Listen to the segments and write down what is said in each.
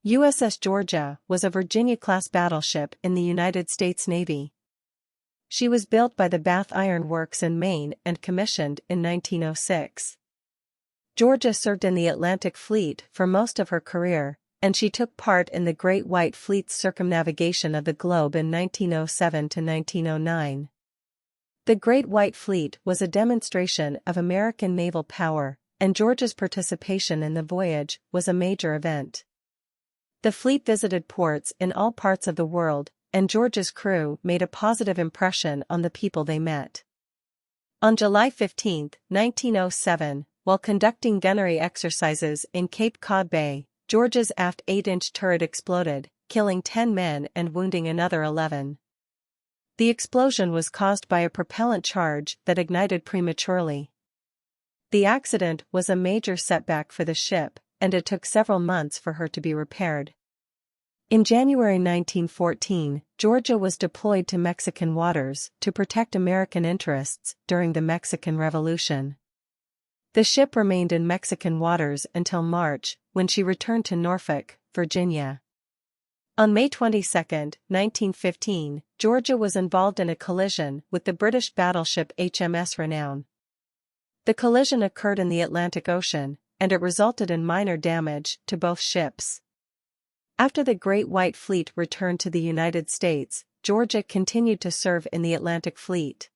USS Georgia was a Virginia-class battleship in the United States Navy. She was built by the Bath Iron Works in Maine and commissioned in 1906. Georgia served in the Atlantic Fleet for most of her career, and she took part in the Great White Fleet's circumnavigation of the globe in 1907 to 1909. The Great White Fleet was a demonstration of American naval power, and Georgia's participation in the voyage was a major event. The fleet visited ports in all parts of the world, and Georgia's crew made a positive impression on the people they met. On July 15, 1907, while conducting gunnery exercises in Cape Cod Bay, Georgia's aft 8-inch turret exploded, killing 10 men and wounding another 11. The explosion was caused by a propellant charge that ignited prematurely. The accident was a major setback for the ship, and it took several months for her to be repaired. In January 1914, Georgia was deployed to Mexican waters to protect American interests during the Mexican Revolution. The ship remained in Mexican waters until March, when she returned to Norfolk, Virginia. On May 22, 1915, Georgia was involved in a collision with the British battleship HMS Renown. The collision occurred in the Atlantic Ocean, and it resulted in minor damage to both ships. After the Great White Fleet returned to the United States, Georgia continued to serve in the Atlantic Fleet.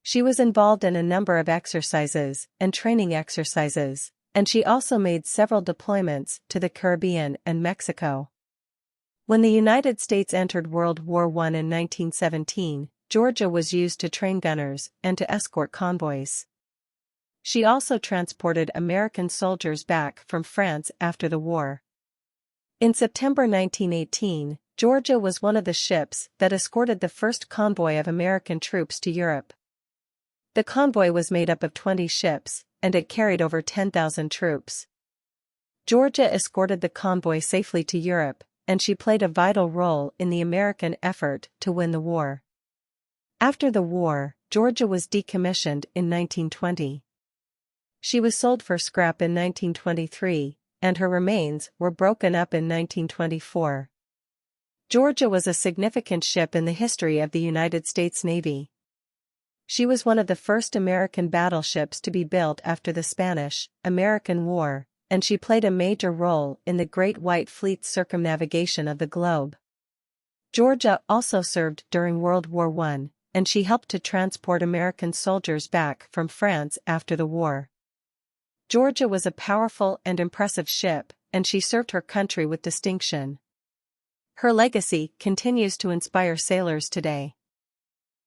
She was involved in a number of exercises and training exercises, and she also made several deployments to the Caribbean and Mexico. When the United States entered World War I in 1917, Georgia was used to train gunners and to escort convoys. She also transported American soldiers back from France after the war. In September 1918, Georgia was one of the ships that escorted the first convoy of American troops to Europe. The convoy was made up of 20 ships, and it carried over 10,000 troops. Georgia escorted the convoy safely to Europe, and she played a vital role in the American effort to win the war. After the war, Georgia was decommissioned in 1920. She was sold for scrap in 1923, and her remains were broken up in 1924. Georgia was a significant ship in the history of the United States Navy. She was one of the first American battleships to be built after the Spanish-American War, and she played a major role in the Great White Fleet's circumnavigation of the globe. Georgia also served during World War I, and she helped to transport American soldiers back from France after the war. Georgia was a powerful and impressive ship, and she served her country with distinction. Her legacy continues to inspire sailors today.